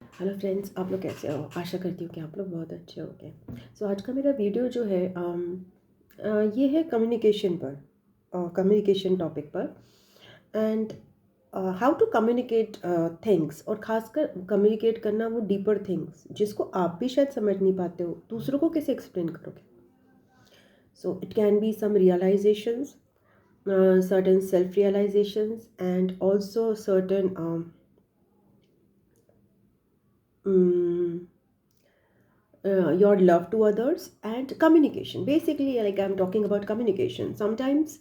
Hello friends, आप लोग कैसे हो? आशा करती हूँ कि आप लोग बहुत अच्छे होंगे। सो आज का मेरा वीडियो जो है ये है कम्युनिकेशन पर, कम्युनिकेशन टॉपिक पर। And how to communicate things, और ख़ासकर कम्युनिकेट करना वो डीपर थिंग्स जिसको आप भी शायद समझ नहीं पाते हो, दूसरों को कैसे एक्सप्लेन करोगे? So it can be some realizations, certain self realizations, and also certain mm, your love to others and communication. Basically, like I'm talking about communication. Sometimes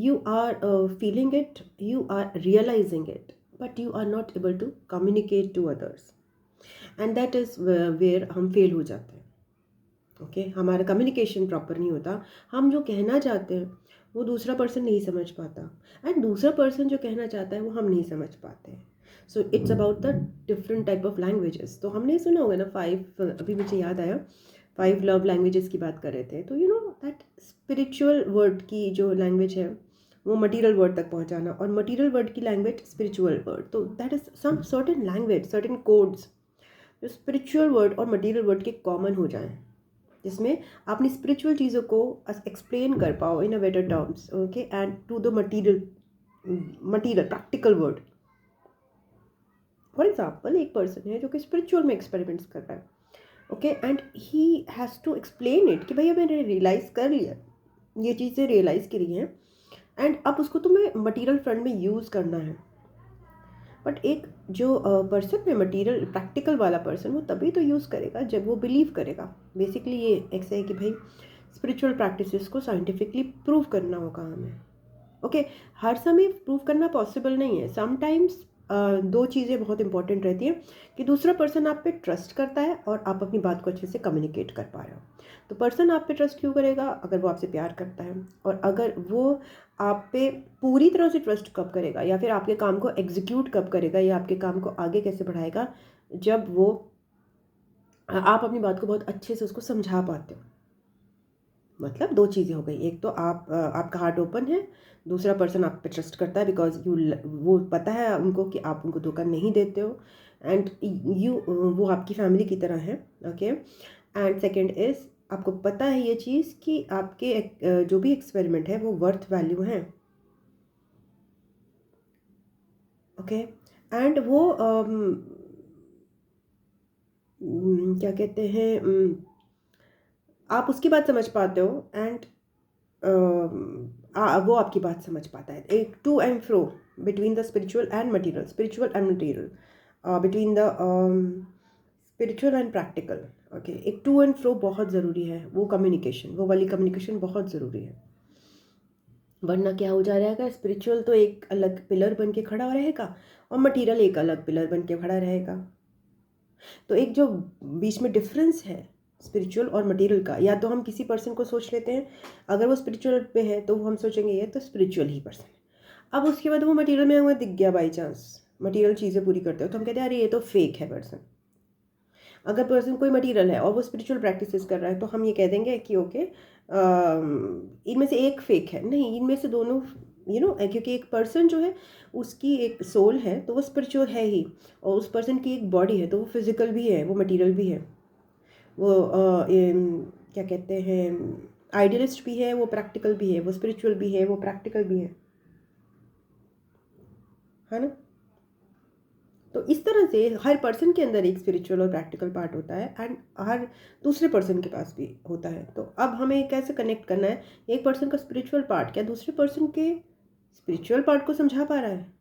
you are feeling it, you are realizing it, but you are not able to communicate to others, and that is where हम fail हो जाते हैं. Okay, हमारा communication proper नहीं होता. हम जो कहना चाहते हैं वो दूसरा पर्सन नहीं समझ पाता, एंड दूसरा पर्सन जो कहना चाहता है वो हम नहीं समझ पाते हैं. So it's about the different type of languages. तो हमने सुना होगा ना, 5, अभी मुझे याद आया, 5 लव लैंग्वेजेस की बात कर रहे थे. तो you know that spiritual word की जो लैंग्वेज है वो मटीरियल वर्ड तक पहुंचाना, और मटीरियल वर्ड की लैंग्वेज स्पिरिचुअल वर्ड. तो that is some certain language, certain codes जो स्पिरिचुअल वर्ड और मटीरियल वर्ड के कॉमन हो जाएं, जिसमें आप अपनी स्पिरिचुअल चीज़ों को एक्सप्लेन कर पाओ in a better terms. Okay, and to the material practical word. For example, एक पर्सन है जो कि स्पिरिचुअल में एक्सपेरिमेंट्स कर रहा है. Okay, and he has to explain it कि भैया मैंने रियलाइज़ कर लिया, ये चीज़ें रियलाइज़ करी हैं, एंड अब उसको तुम्हें मटीरियल फ्रंट में यूज़ करना है. बट एक जो पर्सन है मटीरियल प्रैक्टिकल वाला पर्सन, वो तभी तो यूज़ करेगा जब वो बिलीव करेगा. बेसिकली ये ऐसा है कि भाई स्पिरिचुअल प्रैक्टिसेस को साइंटिफिकली प्रूव करना होगा हमें. ओके, हर समय प्रूव करना पॉसिबल नहीं है. समटाइम्स दो चीज़ें बहुत इंपॉर्टेंट रहती हैं कि दूसरा पर्सन आप पे ट्रस्ट करता है और आप अपनी बात को अच्छे से कम्युनिकेट कर पा रहे हो. तो पर्सन आप पे ट्रस्ट क्यों करेगा? अगर वो आपसे प्यार करता है. और अगर वो आप पे पूरी तरह से ट्रस्ट कब करेगा, या फिर आपके काम को एग्जीक्यूट कब करेगा, या आपके काम को आगे कैसे बढ़ाएगा? जब वो आप अपनी बात को बहुत अच्छे से उसको समझा पाते हो. मतलब दो चीज़ें हो गई. एक तो आपका हार्ट ओपन है, दूसरा पर्सन आप पे ट्रस्ट करता है बिकॉज वो पता है उनको कि आप उनको धोखा नहीं देते हो, एंड वो आपकी फैमिली की तरह है. ओके, एंड सेकंड इज़ आपको पता है ये चीज़ कि आपके जो भी एक्सपेरिमेंट है वो वर्थ वैल्यू है. ओके, एंड वो क्या कहते हैं, आप उसकी बात समझ पाते हो, एंड वो आपकी बात समझ पाता है. एक to and fro between the spiritual and material, spiritual and material, between the spiritual and practical. Okay, एक टू एंड फ्रो बहुत ज़रूरी है. वो कम्युनिकेशन, वो वाली कम्युनिकेशन बहुत ज़रूरी है. वरना क्या हो जा रहेगा, स्पिरिचुअल तो एक अलग पिलर बन के खड़ा रहेगा और मटीरियल एक अलग पिलर बन के खड़ा रहेगा. तो एक जो बीच में डिफरेंस है स्पिरिचुअल और मटेरियल का, या तो हम किसी पर्सन को सोच लेते हैं, अगर वो स्पिरिचुअल पे है तो हम सोचेंगे ये तो स्पिरिचुअल ही पर्सन है. अब उसके बाद वो मटेरियल में हमें दिख गया, बाई चांस मटेरियल चीज़ें पूरी करते हो, तो हम कहते हैं अरे ये तो फेक है पर्सन. अगर पर्सन कोई मटेरियल है और वो स्पिरिचुअल प्रैक्टिसेस कर रहा है, तो हम ये कह देंगे कि ओके, इनमें से एक फेक है. नहीं, इनमें से दोनों क्योंकि एक पर्सन जो है उसकी एक सोल है तो वो स्पिरिचुअल है ही, और उस पर्सन की एक बॉडी है तो वो फिजिकल भी है, वो मटेरियल भी है. वो क्या कहते हैं, आइडियलिस्ट भी है, वो प्रैक्टिकल भी है, वो स्पिरिचुअल भी है, वो प्रैक्टिकल भी है ना. तो इस तरह से हर पर्सन के अंदर एक स्पिरिचुअल और प्रैक्टिकल पार्ट होता है, एंड हर दूसरे पर्सन के पास भी होता है. तो अब हमें कैसे कनेक्ट करना है, एक पर्सन का स्पिरिचुअल पार्ट क्या दूसरे पर्सन के स्पिरिचुअल पार्ट को समझा पा रहा है?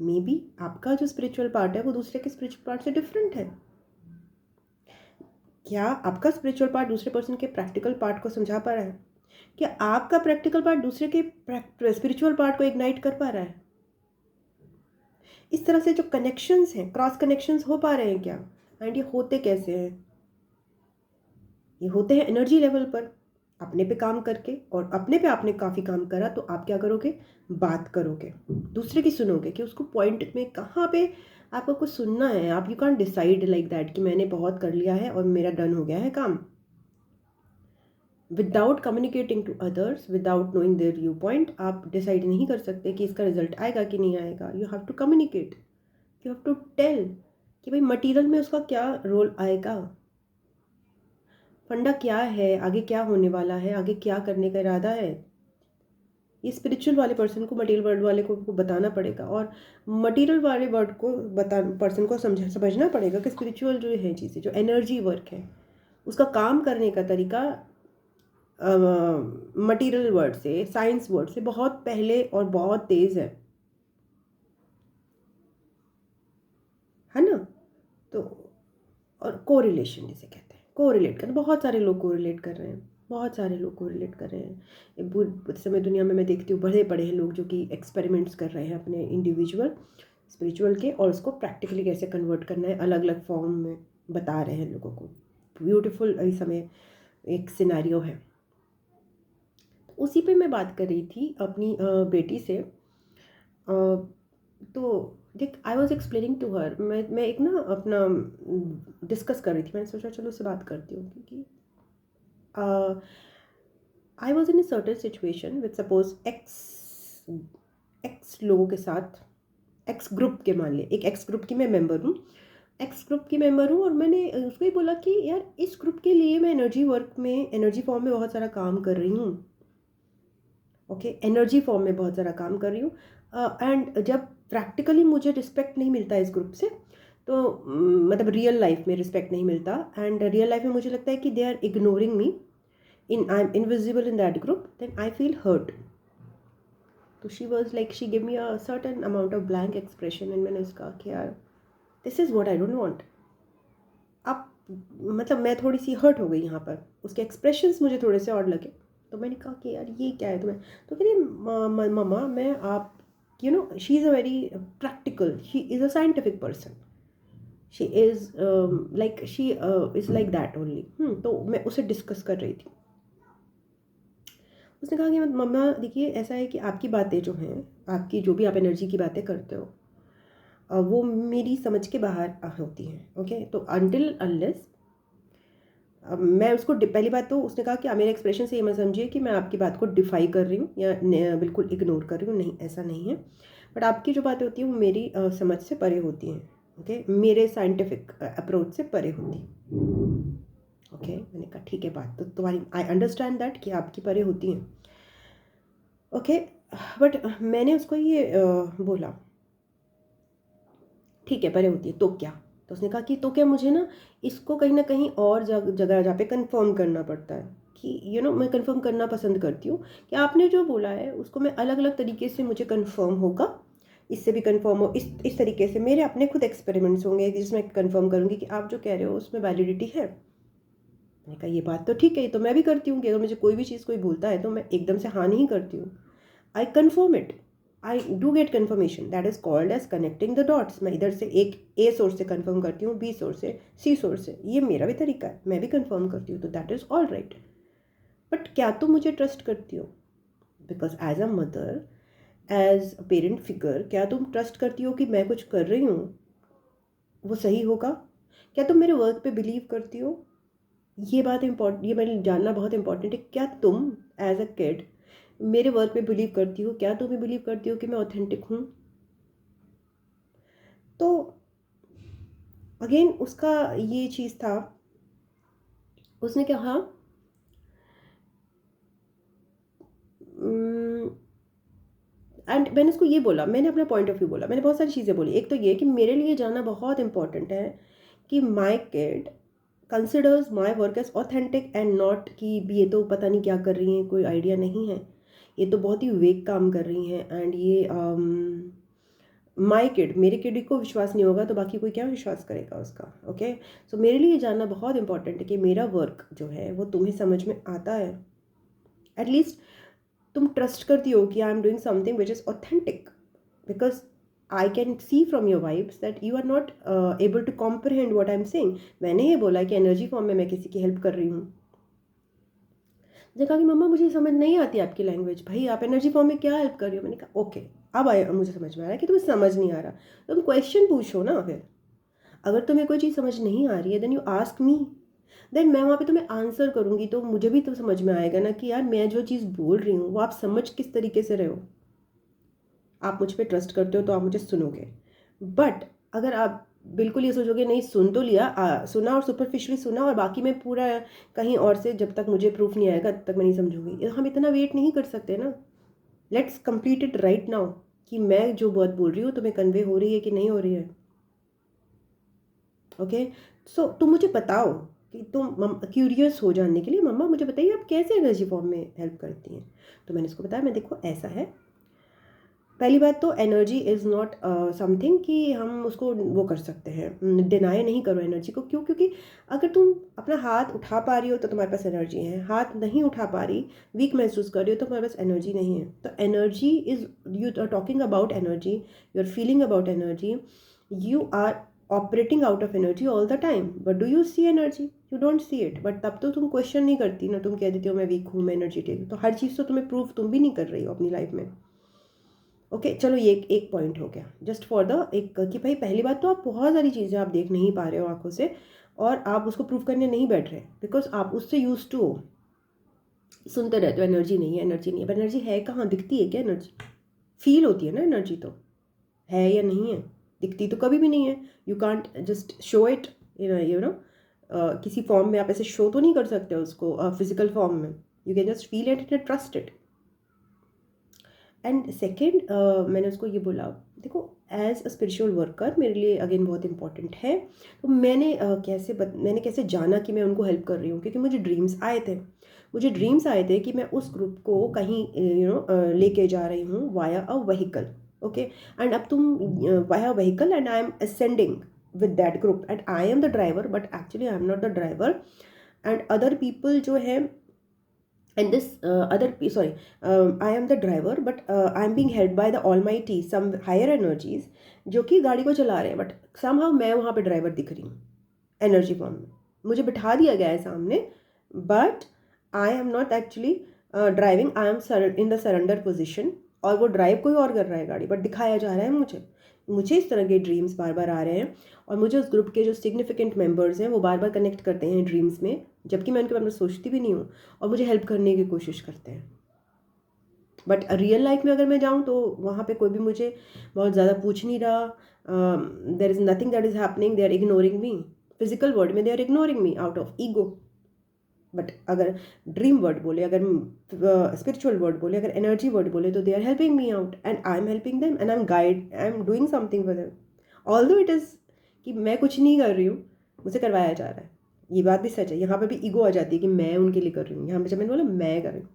मे बी आपका जो स्पिरिचुअल पार्ट है वो दूसरे के स्पिरिचुअल पार्ट से डिफरेंट है. क्या आपका स्पिरिचुअल पार्ट दूसरे पर्सन के प्रैक्टिकल पार्ट को समझा पा रहा है? क्या आपका प्रैक्टिकल पार्ट दूसरे के स्पिरिचुअल पार्ट को इग्नाइट कर पा रहा है? इस तरह से जो कनेक्शंस हैं, क्रॉस कनेक्शंस हो पा रहे हैं क्या? एंड ये होते कैसे हैं? ये होते हैं एनर्जी लेवल पर, अपने पे काम करके. और अपने पे आपने काफ़ी काम करा तो आप क्या करोगे? बात करोगे, दूसरे की सुनोगे कि उसको पॉइंट में कहाँ पे आपको कुछ सुनना है. आप you can decide like that कि मैंने बहुत कर लिया है और मेरा डन हो गया है काम. Without communicating to others, without knowing their viewpoint, आप डिसाइड नहीं कर सकते कि इसका रिजल्ट आएगा कि नहीं आएगा. You have to communicate, you have to tell कि भाई मटेरियल में उसका क्या रोल आएगा, फंडा क्या है, आगे क्या होने वाला है, आगे क्या करने का इरादा है। ये स्पिरिचुअल वाले पर्सन को मटेरियल वर्ल्ड वाले को बताना पड़ेगा, और मटेरियल वाले वर्ड को पर्सन को समझना पड़ेगा कि स्पिरिचुअल जो है चीज़ें, जो एनर्जी वर्क है, उसका काम करने का तरीका मटेरियल वर्ड से, साइंस वर्ड से बहुत पहले और बहुत तेज़ है ना। तो और कोरिलेशन जिसे कहते हैं, कोरिलेट करना, बहुत सारे लोग कोरिलेट कर रहे हैं, बहुत सारे लोग कोरिलेट कर रहे हैं। इस समय दुनिया में मैं देखती हूँ बड़े बड़े हैं लोग जो कि एक्सपेरिमेंट्स कर रहे हैं अपने इंडिविजुअल स्पिरिचुअल के, और उसको प्रैक्टिकली कैसे कन्वर्ट करना है अलग अलग फॉर्म में बता रहे हैं लोगों को। ब्यूटीफुल इस समय एक सिनेरियो है। उसी पे मैं बात कर रही थी अपनी बेटी से। तो देख, I was explaining to her, मैं एक ना अपना डिस्कस कर रही थी, मैंने सोचा चलो उससे बात करती हूँ, क्योंकि I was in a certain situation with suppose x लोगों के साथ, एक्स ग्रुप के, मान लिया एक एक्स ग्रुप की मैं मेंबर हूँ, और मैंने उसको ही बोला कि यार इस ग्रुप के लिए मैं एनर्जी वर्क में, एनर्जी फॉर्म में बहुत सारा काम कर रही हूँ। ओके, एनर्जी फॉर्म में बहुत सारा काम कर रही हूँ, एंड जब प्रैक्टिकली मुझे रिस्पेक्ट नहीं मिलता इस ग्रुप से, तो मतलब रियल लाइफ में रिस्पेक्ट नहीं मिलता, एंड रियल लाइफ में मुझे लगता है कि they are ignoring me, I am invisible in that group, then I feel hurt. तो she was like, she give me a certain amount of blank expression, and मैंने उसका कि यार this is what I don't want. अब मतलब मैं थोड़ी सी hurt हो गई यहाँ पर, उसके एक्सप्रेशंस मुझे थोड़े से और लगे, तो मैंने कहा कि यार ये क्या है तुम्हें। तो कहती मम्मा मैं आप, you know, she is a very practical, she is a scientific person, she is like, she is like that only. तो मैं उसे डिस्कस कर रही थी। उसने कहा कि मम्मा देखिए ऐसा है कि आपकी बातें जो हैं, आपकी जो भी आप एनर्जी की बातें करते हो, वो मेरी समझ के बाहर होती हैं। ओके, तो अनटिल अनलेस, मैं उसको पहली बात तो उसने कहा कि मेरे एक्सप्रेशन से ये मत समझिए कि मैं आपकी बात को डिफाई कर रही हूँ या बिल्कुल इग्नोर कर रही हूँ, नहीं ऐसा नहीं है, बट आपकी जो बातें होती हैं वो मेरी समझ से परे होती हैं। ओके, मेरे साइंटिफिक अप्रोच से परे होती हैं। ओके, मैंने कहा ठीक है, बात तो तुम्हारी, आई अंडरस्टैंड दैट कि आपकी परे होती हैं। ओके, बट मैंने उसको ये बोला ठीक है परे होती है तो क्या। तो उसने कहा कि तो क्या, मुझे इसको कहीं ना कहीं और जगह जहाँ पे कंफर्म करना पड़ता है कि मैं कंफर्म करना पसंद करती हूँ कि आपने जो बोला है उसको मैं अलग अलग तरीके से, मुझे कंफर्म होगा, इससे भी कंफर्म हो, इस तरीके से मेरे अपने खुद एक्सपेरिमेंट्स होंगे जिसमें कंफर्म करूँगी कि आप जो कह रहे हो उसमें वैलिडिटी है। मैंने कहा ये बात तो ठीक है, ये तो मैं भी करती हूँ कि अगर मुझे कोई भी चीज़ कोई बोलता है तो मैं एकदम से हाँ नहीं करती हूँ, I confirm it, I do get confirmation, that is called as connecting the dots. मैं इधर से एक ए सोर्स से कन्फर्म करती हूँ, बी सोर्स से, सी सोर्स से, ये मेरा भी तरीका है, मैं भी कन्फर्म करती हूँ, तो that is all right. But क्या तुम मुझे ट्रस्ट करती हो? Because as a mother, as a parent figure, क्या तुम ट्रस्ट करती हो कि मैं कुछ कर रही हूँ वो सही होगा? क्या तुम मेरे वर्क पे बिलीव करती हो? ये बात इम्पोर्टेंट, ये मैंने जानना बहुत इंपॉर्टेंट है। क्या तुम एज अ किड मेरे वर्क पे बिलीव करती हो? क्या तुम बिलीव करती हो कि मैं ऑथेंटिक हूँ? तो अगेन उसका ये चीज़ था, उसने कहा एंड मैंने उसको ये बोला, मैंने अपना पॉइंट ऑफ व्यू बोला, मैंने बहुत सारी चीज़ें बोली। एक तो ये कि मेरे लिए जानना बहुत इंपॉर्टेंट है कि my kid considers my work as authentic and not कि ये तो पता नहीं क्या कर रही हैं, कोई आइडिया नहीं है, ये तो बहुत ही वेग काम कर रही हैं, एंड ये माई किड, मेरे किड को विश्वास नहीं होगा तो बाकी कोई क्या विश्वास करेगा उसका। ओके, सो मेरे लिए जानना बहुत इंपॉर्टेंट है कि मेरा वर्क जो है वो तुम्हें समझ में आता है, एटलीस्ट तुम ट्रस्ट करती हो कि I am doing something which is authentic, because I can see from your vibes that you are not able to comprehend what I am saying. मैंने ये बोला कि एनर्जी फॉर्म में मैं किसी की हेल्प कर रही हूँ। उसने कहा कि मम्मा मुझे समझ नहीं आती आपकी लैंग्वेज, भाई आप एनर्जी फॉर्म में क्या हेल्प कर रही हो? मैंने कहा ओके, अब आया मुझे समझ में आ रहा है कि तुम्हें समझ नहीं आ रहा, तुम क्वेश्चन पूछो ना। फिर अगर तुम्हें कोई चीज़ समझ नहीं आ रही है then you ask me, then मैं वहाँ पे तुम्हें आंसर करूँगी, तो मुझे भी तो समझ में आएगा ना कि यार मैं जो चीज़ बोल रही हूँ वो आप समझ किस तरीके से रहे हो। आप मुझ पर ट्रस्ट करते हो तो आप मुझे सुनोगे, बट अगर आप बिल्कुल ये सोचोगे नहीं सुन तो लिया, सुना और सुपरफिशियली सुना और बाकी मैं पूरा कहीं और से, जब तक मुझे प्रूफ नहीं आएगा तब तक मैं नहीं समझूंगी। हम इतना वेट नहीं कर सकते ना। Let's complete it right now कि मैं जो बात बोल रही हूँ तुम्हें कन्वे हो रही है कि नहीं हो रही है। ओके, सो तुम मुझे बताओ कि तुम क्यूरियस हो जानने के लिए, मम्मा मुझे बताइए आप कैसे एनर्जी फॉर्म में हेल्प करती हैं। तो मैंने उसको बताया, मैं देखो ऐसा है, पहली बात तो एनर्जी इज़ नॉट समथिंग कि हम उसको वो कर सकते हैं, डिनाई नहीं करो एनर्जी को। क्यों? क्योंकि अगर तुम अपना हाथ उठा पा रही हो तो तुम्हारे पास एनर्जी है, हाथ नहीं उठा पा रही, वीक महसूस कर रही हो तो तुम्हारे पास एनर्जी नहीं है। तो energy is, you are talking about energy, you are feeling about energy, you are operating out of energy all the time, but do you see energy? You don't see it. But तब तो तुम question नहीं करती ना, तुम कह देती हो मैं वीक हूँ, मैं एनर्जेटिक हूँ। तो हर चीज़ तो तुम्हें प्रूव तुम भी नहीं कर रही हो अपनी लाइफ में। ओके चलो, ये एक पॉइंट हो गया जस्ट फॉर द एक कि भाई पहली बात तो आप बहुत सारी चीज़ें आप देख नहीं पा रहे हो आंखों से, और आप उसको प्रूव करने नहीं बैठ रहे बिकॉज आप उससे यूज टू हो। सुनते रहते हो एनर्जी नहीं है, एनर्जी नहीं है, पर एनर्जी है कहाँ? दिखती है क्या एनर्जी? फील होती है ना एनर्जी, तो है या नहीं है? दिखती तो कभी भी नहीं है। You can't just show it you know, किसी फॉर्म में आप ऐसे शो तो नहीं कर सकते उसको फिजिकल फॉर्म में। You can just feel it and trust it. And second, मैंने उसको ये बोला, देखो एज अ स्पिरिचुअल वर्कर मेरे लिए अगेन बहुत इंपॉर्टेंट है। तो मैंने कैसे जाना कि मैं उनको हेल्प कर रही हूँ? क्योंकि मुझे ड्रीम्स आए थे, कि मैं उस ग्रुप को कहीं लेके जा रही हूँ via a vehicle. Okay, and अब तुम via vehicle and I M ascending with that group and I am the driver, but actually I am not the driver. And other people जो है, and this I am the driver, but I am being helped by the almighty, some higher energies जो कि गाड़ी को चला रहे हैं, but somehow मैं वहाँ पे ड्राइवर दिख रही हूँ एनर्जी फॉर्म में। मुझे बिठा दिया गया है सामने, but I am not actually driving, I am in the surrender position, और वो ड्राइव कोई और कर रहा है गाड़ी, बट दिखाया जा रहा है मुझे इस तरह के ड्रीम्स बार बार आ रहे हैं। और मुझे उस ग्रुप के जो सिग्निफिकेंट मेंबर्स हैं वो बार बार कनेक्ट करते हैं ड्रीम्स में, जबकि मैं उनके बारे में सोचती भी नहीं हूँ, और मुझे हेल्प करने की कोशिश करते हैं। बट रियल लाइफ में अगर मैं जाऊँ तो वहाँ पे कोई भी मुझे बहुत ज़्यादा पूछ नहीं रहा। There is nothing that is happening, they are ignoring me. Physical world में they are ignoring me out of ego. But अगर ड्रीम वर्ड बोले, अगर स्पिरिचुअल वर्ड बोले, अगर एनर्जी वर्ड बोले, तो they are helping me out and I am helping them and I am doing something for them. Although it is कि मैं कुछ नहीं कर रही हूँ, मुझे करवाया जा रहा है। ये बात भी सच है, यहाँ पे भी ईगो आ जाती है कि मैं उनके लिए कर रही हूँ। यहाँ पे जब मैंने बोला मैं कर रही हूँ,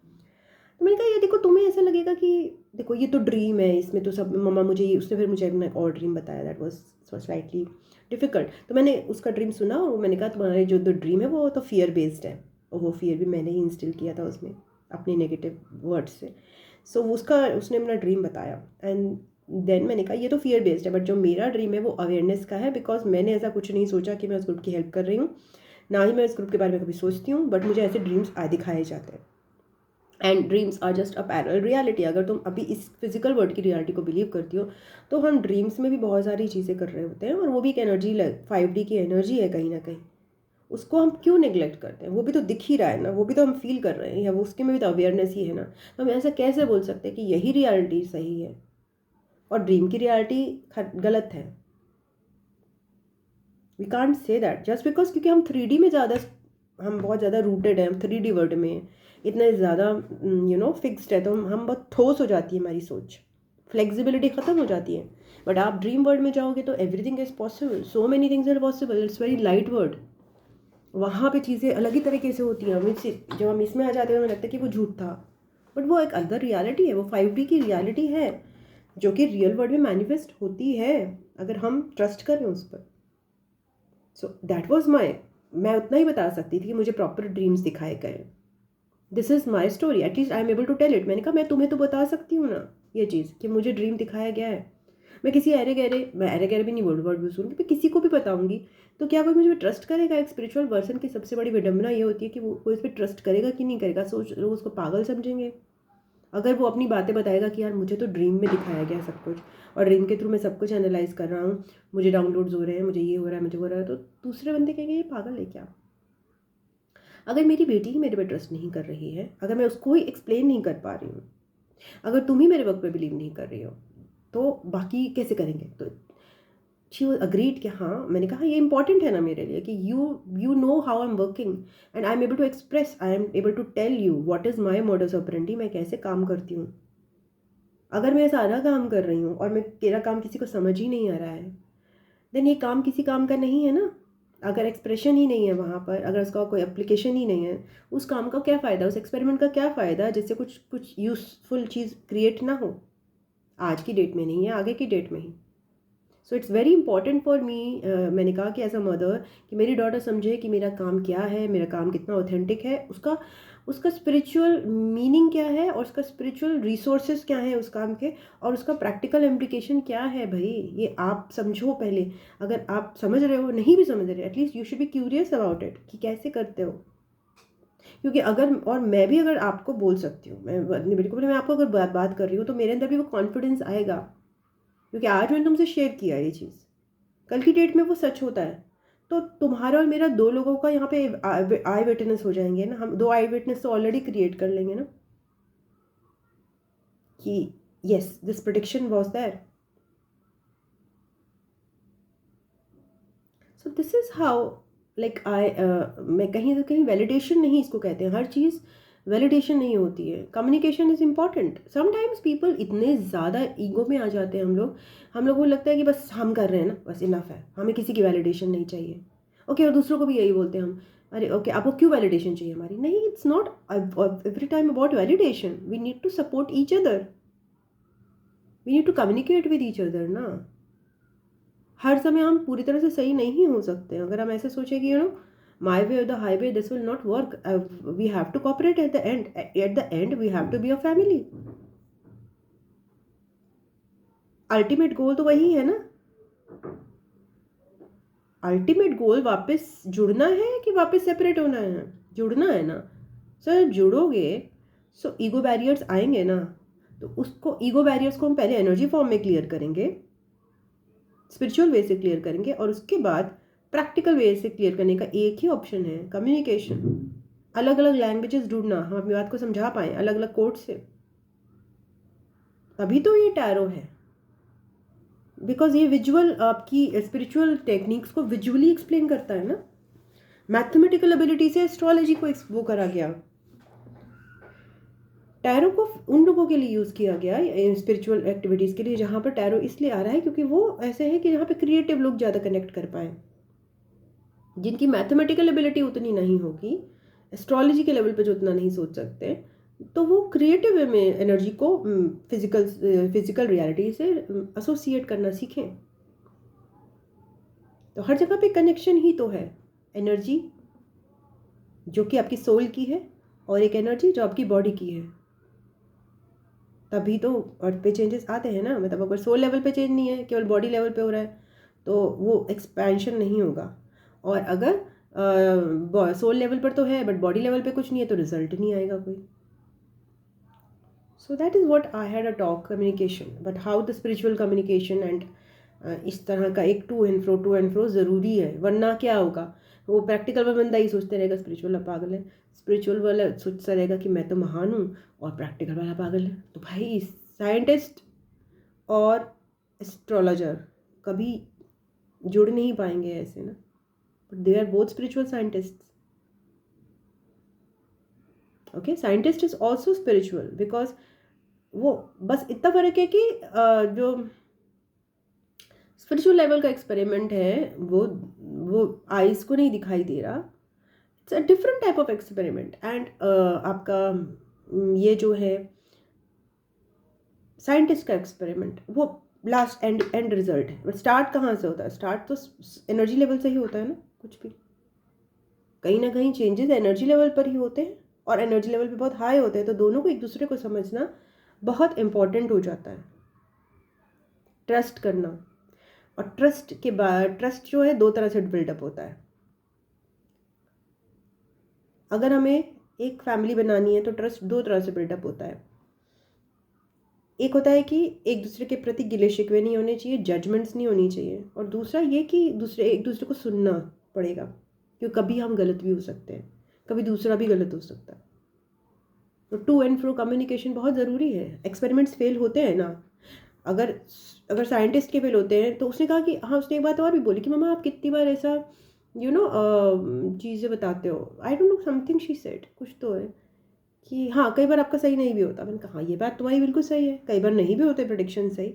तो मैंने कहा ये देखो तुम्हें ऐसा लगेगा कि देखो ये तो ड्रीम है, इसमें तो सब मम्मा मुझे ये, उसने फिर मुझे एक और ड्रीम बताया दैट वाज स्लाइटली डिफिकल्ट। तो मैंने उसका ड्रीम सुना और मैंने कहा तुम्हारे जो तो ड्रीम है वो तो फियर बेस्ड है, और वो फियर भी मैंने ही इंस्टिल किया था उसमें अपने नेगेटिव वर्ड्स से। सो उसने अपना ड्रीम बताया एंड देन मैंने कहा ये तो फियर बेस्ड है, बट जो मेरा ड्रीम है वो अवेयरनेस का है, बिकॉज मैंने ऐसा कुछ नहीं सोचा कि मैं उस ग्रुप की हेल्प कर रही हूँ, ना ही मैं इस ग्रुप के बारे में कभी सोचती हूँ, बट मुझे ऐसे ड्रीम्स दिखाए जाते हैं। And dreams are just a parallel reality. अगर तुम अभी इस फिजिकल वर्ल्ड की रियलिटी को बिलीव करती हो, तो हम ड्रीम्स में भी बहुत सारी चीज़ें कर रहे होते हैं, और वो भी एक एनर्जी 5D की एनर्जी है कहीं ना कहीं। उसको हम क्यों नेग्लेक्ट करते हैं? वो भी तो दिख ही रहा है ना, वो भी तो हम फील कर रहे हैं, या वो उसके में भी तो अवेयरनेस ही है ना। तो हम ऐसा कैसे बोल सकते हैं कि यही रियलिटी सही है और ड्रीम की रियलिटी गलत है? We can't say that just because, क्योंकि हम 3D में ज़्यादा, हम बहुत ज़्यादा रूटेड हैं, हम 3D वर्ल्ड में इतने ज़्यादा फिक्स्ड है, तो हम बहुत ठोस हो जाती है हमारी सोच, फ्लेक्सिबिलिटी ख़त्म हो जाती है। बट आप ड्रीम वर्ल्ड में जाओगे तो everything is possible, so many things are possible, it's very light word. वहाँ पे चीज़ें अलग ही तरीके से होती हैं। जब हम इसमें आ जाते हैं हमें लगता है कि वो झूठ था, बट वो एक अदर रियलिटी है, वो 5D की रियलिटी है जो कि रियल वर्ल्ड में मैनिफेस्ट होती है अगर हम ट्रस्ट करें उस पर। सो दैट वॉज मैं उतना ही बता सकती थी कि मुझे प्रॉपर ड्रीम्स दिखाए गए। This is my story, at least I am able to tell it. मैंने कहा मैं तुम्हें तो बता सकती हूँ ना ये चीज़ कि मुझे ड्रीम दिखाया गया है। मैं किसी मैं अरे गहरे भी नहीं वर्ड यूज़ करूँगी, मैं किसी को भी बताऊँगी तो क्या कोई मुझे ट्रस्ट करेगा? एक स्पिरिचुअल पर्सन की सबसे बड़ी विडंबना ये होती है कि वो इस पर ट्रस्ट करेगा कि नहीं करेगा। सोच लोग उसको पागल समझेंगे अगर वो अपनी बातें बताएगा कि यार मुझे तो ड्रीम में दिखाया गया सब कुछ, और ड्रीम के थ्रू मैं सब कुछ एनालाइज कर रहा हूँ, मुझे डाउनलोड्स हो रहे हैं, मुझे ये हो रहा है, मुझे हो रहा है, तो दूसरे बंदे कहेंगे ये पागल है क्या? अगर मेरी बेटी ही मेरे पे ट्रस्ट नहीं कर रही है, अगर मैं उसको ही एक्सप्लेन नहीं कर पा रही हूँ, अगर तुम ही मेरे वर्क पे बिलीव नहीं कर रही हो, तो बाकी कैसे करेंगे? तो शी वॉज अग्रीड कि हाँ, मैंने कहा ये इंपॉर्टेंट है ना मेरे लिए कि you know how I am working and I am able to express, I am able to tell you what is my modus operandi, मैं कैसे काम करती हूँ। अगर मैं सारा काम कर रही हूँ और मेरा काम किसी को समझ ही नहीं आ रहा है, देन ये काम किसी काम का नहीं है ना। अगर एक्सप्रेशन ही नहीं है वहाँ पर, अगर उसका कोई एप्लीकेशन ही नहीं है, उस काम का क्या फ़ायदा, उस एक्सपेरिमेंट का क्या फ़ायदा जिससे कुछ कुछ यूज़फुल चीज़ क्रिएट ना हो, आज की डेट में नहीं है, आगे की डेट में ही। So it's very important for me, मैंने कहा कि एज अ मदर, कि मेरी डॉटर समझे कि मेरा काम क्या है, मेरा काम कितना ऑथेंटिक है, उसका उसका स्पिरिचुअल मीनिंग क्या है और उसका स्पिरिचुअल रिसोर्सेज क्या है उस काम के, और उसका प्रैक्टिकल इम्प्लीकेशन क्या है। भाई ये आप समझो पहले। अगर आप समझ रहे हो, नहीं भी समझ रहे, at least you should be curious about it कि कैसे करते हो। क्योंकि अगर, और मैं भी अगर आपको बोल सकती हूँ, मैं बिल्कुल, मैं आपको अगर बात कर रही हूँ तो मेरे अंदर भी वो कॉन्फिडेंस आएगा, क्योंकि आज मैंने तुमसे शेयर किया ये चीज़, कल की डेट में वो सच होता है। तो तुम्हारा और मेरा दो लोगों का यहाँ पे आई विटनेस हो जाएंगे ना, हम दो आई विटनेस तो ऑलरेडी क्रिएट कर लेंगे ना कि yes this prediction was there. So this is how, like I, मैं कहीं ना कहीं वैलिडेशन नहीं इसको कहते हैं, हर चीज़ वैलिडेशन नहीं होती है। Communication is important. Sometimes people इतने ज़्यादा ईगो में आ जाते हैं, हम लोग को लगता है कि बस हम कर रहे हैं ना, बस इनफ है, हमें किसी की वैलिडेशन नहीं चाहिए। ओके, और दूसरों को भी यही बोलते हैं हम, अरे ओके आपको क्यों वैलिडेशन चाहिए हमारी? नहीं, it's not every time about validation, we need to support each other, we need to communicate with each other ना। हर समय हम पूरी तरह से सही नहीं हो सकते। अगर हम ऐसे सोचें कि my way or the highway, this will not work, we have to cooperate at the end we have to be a family. Ultimate goal तो वही है ना। अल्टीमेट गोल वापस जुड़ना है कि वापस सेपरेट होना है? जुड़ना है ना। सर जुड़ोगे सो ईगो बैरियर्स आएंगे ना, तो उसको, ईगो बैरियर्स को हम पहले एनर्जी फॉर्म में क्लियर करेंगे, स्पिरिचुअल वे से क्लियर करेंगे, और उसके बाद प्रैक्टिकल वे से क्लियर करने का एक ही ऑप्शन है, कम्युनिकेशन। अलग अलग लैंग्वेजेस ढूंढना, हम अपनी बात को समझा पाएँ अलग अलग कोड से, तभी तो ये टैरो है। बिकॉज ये विजुअल आपकी स्पिरिचुअल टेक्निक्स को विजुअली एक्सप्लेन करता है ना। मैथमेटिकल एबिलिटी से एस्ट्रोलॉजी को वो करा गया, टैरो को उन लोगों के लिए यूज़ किया गया स्पिरिचुअल एक्टिविटीज़ के लिए, जहाँ पर टैरो इसलिए आ रहा है क्योंकि वो ऐसे है कि जहाँ पे क्रिएटिव लोग ज़्यादा कनेक्ट कर पाए, जिनकी मैथमेटिकल एबिलिटी उतनी नहीं होगी, एस्ट्रोलॉजी के लेवल पे जो उतना नहीं सोच सकते, तो वो क्रिएटिव वे में एनर्जी को फिजिकल रियलिटी से एसोसिएट करना सीखें। तो हर जगह पे कनेक्शन ही तो है, एनर्जी जो कि आपकी सोल की है और एक एनर्जी जो आपकी बॉडी की है, तभी तो अर्थ पे चेंजेस आते हैं ना। मतलब अगर सोल लेवल पे चेंज नहीं है, केवल बॉडी लेवल पे हो रहा है, तो वो एक्सपेंशन नहीं होगा। और अगर सोल लेवल पर तो है बट बॉडी लेवल पे कुछ नहीं है, तो रिजल्ट नहीं आएगा कोई। So that is what I had a talk, communication, but how the spiritual communication and इस तरह का एक टू एंड फ्रो ज़रूरी है, वरना क्या होगा, वो प्रैक्टिकल वाला बंदा ही सोचते रहेगा स्पिरिचुअल पागल है, स्पिरिचुअल वाला सोचता रहेगा कि मैं तो महान हूँ, और प्रैक्टिकल वाला पागल है। तो भाई साइंटिस्ट और एस्ट्रोलॉजर कभी जुड़ नहीं पाएंगे ऐसे ना, but they are both spiritual scientists. Okay, scientist is also spiritual, because वो, बस इतना फर्क है कि जो स्पिरिचुअल लेवल का एक्सपेरिमेंट है वो आइज को नहीं दिखाई दे रहा, it's a different type of experiment. And आपका ये जो है साइंटिस्ट का एक्सपेरिमेंट, वो लास्ट एंड रिजल्ट है, बट स्टार्ट कहाँ से होता है? स्टार्ट तो एनर्जी लेवल से ही होता है ना। कुछ भी कहीं ना कहीं चेंजेस एनर्जी लेवल पर ही होते हैं, और एनर्जी लेवल पे बहुत हाई होते हैं, तो दोनों को एक दूसरे को समझना बहुत इम्पॉर्टेंट हो जाता है। ट्रस्ट करना, और ट्रस्ट के बाद, ट्रस्ट जो है दो तरह से बिल्डअप होता है। अगर हमें एक फैमिली बनानी है तो ट्रस्ट दो तरह से बिल्डअप होता है। एक होता है कि एक दूसरे के प्रति गिले शिकवे नहीं होने चाहिए, जजमेंट्स नहीं होनी चाहिए, और दूसरा ये कि एक दूसरे को सुनना पड़ेगा, क्योंकि कभी हम गलत भी हो सकते हैं, कभी दूसरा भी गलत हो सकता है। तो टू एंड फ्रो कम्युनिकेशन बहुत ज़रूरी है। एक्सपेरिमेंट्स फेल होते हैं ना, अगर अगर साइंटिस्ट के फेल होते हैं तो उसने कहा कि हाँ, उसने एक बात और भी बोली कि मम्मा आप कितनी बार ऐसा चीज़ें बताते हो, I don't know something she said, कुछ तो है कि हाँ कई बार आपका सही नहीं भी होता। मैंने कहा हाँ ये बात तुम्हारी बिल्कुल सही है, कई बार नहीं भी होते प्रोडिक्शन सही,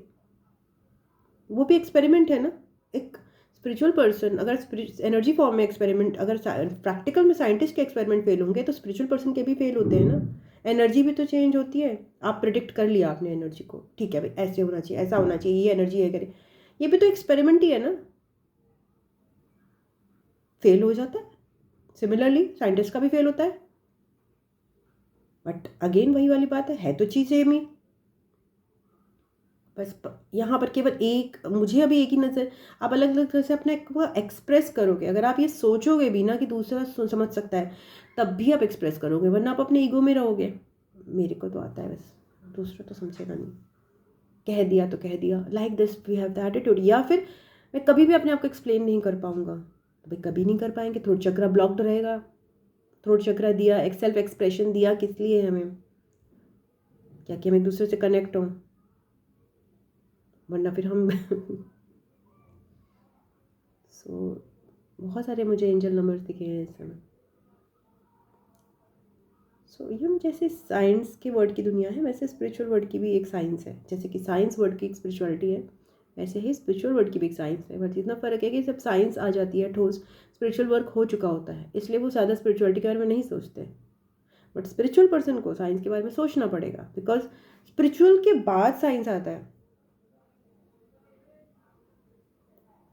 वो भी एक्सपेरिमेंट है ना। एक स्पिरिचुअल पर्सन अगर एनर्जी फॉर्म में एक्सपेरिमेंट, अगर प्रैक्टिकल में साइंटिस्ट के एक्सपेरिमेंट फेल होंगे तो स्पिरिचुअल पर्सन के भी फेल होते हैं ना। एनर्जी भी तो चेंज होती है। आप प्रिडिक्ट कर लिया आपने एनर्जी को, ठीक है भाई ऐसे होना चाहिए, ऐसा होना चाहिए, ये एनर्जी है करे, ये भी तो एक्सपेरिमेंट ही है ना, फेल हो जाता है। सिमिलरली साइंटिस्ट का भी फेल होता है, बट अगेन वही वाली बात है तो चीज़ सेम ही। बस यहाँ पर केवल एक, मुझे अभी एक ही नज़र, आप अलग अलग तरह से अपने को एक्सप्रेस करोगे। अगर आप ये सोचोगे भी ना कि दूसरा समझ सकता है, तब भी आप एक्सप्रेस करोगे, वरना आप अपने ईगो में रहोगे, मेरे को तो आता है बस, दूसरा तो समझेगा नहीं, कह दिया तो कह दिया, like this we have the attitude. या फिर मैं कभी भी अपने आप को एक्सप्लेन नहीं कर पाऊँगा, तो भाई कभी नहीं कर पाएंगे, थ्रोट चक्रा ब्लॉक्ड रहेगा। थ्रोट चक्रा दिया, एक सेल्फ एक्सप्रेशन दिया किस लिए हमें, क्या कि हम एक दूसरे से कनेक्ट हों, वरना फिर हम सो बहुत सारे मुझे एंजल नंबर्स दिखे हैं इस समय। सो जैसे साइंस के वर्ड की दुनिया है, वैसे स्पिरिचुअल वर्ड की भी एक साइंस है। जैसे कि साइंस वर्ड की एक स्पिरिचुअलिटी है, वैसे ही स्पिरिचुअल वर्ड की भी एक साइंस है। बट इतना फ़र्क है कि जब साइंस आ जाती है ठोस, स्पिरिचुअल वर्क हो चुका होता है, इसलिए वो ज़्यादा स्पिरिचुअलिटी के बारे में नहीं सोचते। बट स्पिरिचुअल पर्सन को साइंस के बारे में सोचना पड़ेगा, बिकॉज स्पिरिचुअल के बाद साइंस आता है।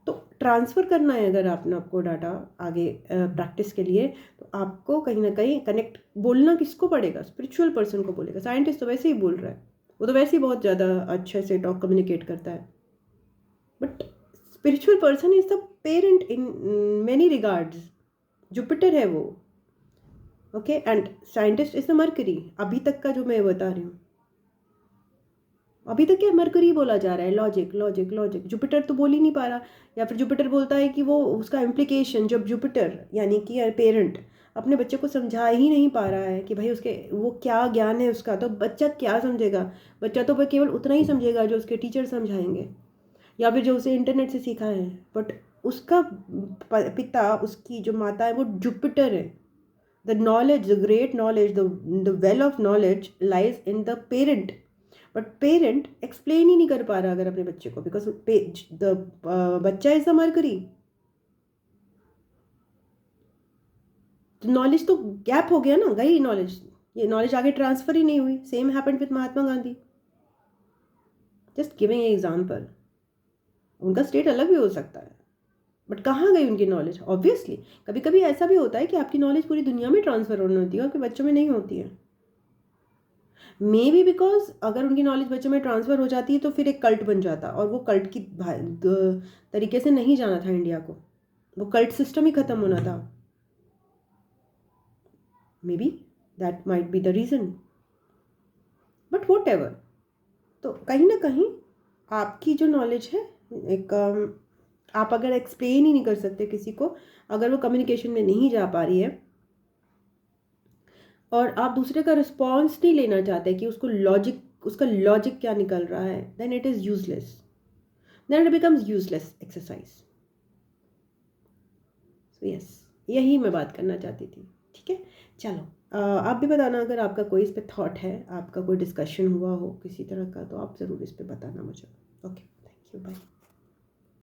तो ट्रांसफ़र करना है अगर आपने आपको डाटा आगे प्रैक्टिस के लिए, तो आपको कहीं ना कहीं कनेक्ट, बोलना किसको पड़ेगा, स्पिरिचुअल पर्सन को बोलेगा। साइंटिस्ट तो वैसे ही बोल रहा है, वो तो वैसे ही बहुत ज़्यादा अच्छे से टॉक कम्युनिकेट करता है, but spiritual person is the parent in many regards, Jupiter है वो, okay, and scientist is the mercury. अभी तक का जो मैं बता रही हूँ, अभी तक क्या मरकरी बोला जा रहा है, लॉजिक लॉजिक लॉजिक, जुपिटर तो बोल ही नहीं पा रहा। या फिर जुपिटर बोलता है कि वो उसका इम्प्लीकेशन, जब जुपिटर यानी कि पेरेंट अपने बच्चे को समझा ही नहीं पा रहा है कि भाई उसके वो क्या ज्ञान है उसका, तो बच्चा क्या समझेगा। बच्चा तो वह केवल उतना ही समझेगा जो उसके टीचर समझाएंगे या फिर जो उसे इंटरनेट से सीखा है। बट उसका पिता, उसकी जो माता है वो जुपिटर है। The knowledge, the great knowledge, the well of knowledge lies in the parent. But parent explain ही नहीं कर पा रहा अगर अपने बच्चे को, बिकॉज द बच्चा इज द मरकरी। तो नॉलेज तो गैप हो गया ना, गई नॉलेज, ये नॉलेज आगे ट्रांसफर ही नहीं हुई। Same happened with Mahatma Gandhi, just giving a example. उनका स्टेट अलग भी हो सकता है, बट कहाँ गई उनकी नॉलेज। ऑब्वियसली कभी कभी ऐसा भी होता है कि आपकी नॉलेज पूरी दुनिया में ट्रांसफर होनी होती है, आपके बच्चों में नहीं होती है। मे बी बिकॉज अगर उनकी नॉलेज बच्चों में ट्रांसफ़र हो जाती है तो फिर एक कल्ट बन जाता, और वो कल्ट की तरीके से नहीं जाना था इंडिया को, वो कल्ट सिस्टम ही ख़त्म होना था। May be that might be the reason, but what ever. तो कहीं ना कहीं आपकी जो नॉलेज है, एक आप अगर एक्सप्लेन ही नहीं कर सकते किसी को, अगर वो कम्युनिकेशन में नहीं जा पा रही है, और आप दूसरे का रिस्पॉन्स नहीं लेना चाहते कि उसका लॉजिक क्या निकल रहा है, then it is useless, then it becomes useless exercise. So yes, यही मैं बात करना चाहती थी। ठीक है, चलो आप भी बताना अगर आपका कोई इस पर थॉट है, आपका कोई डिस्कशन हुआ हो किसी तरह का, तो आप ज़रूर इस पर बताना मुझे। Okay, thank you, bye.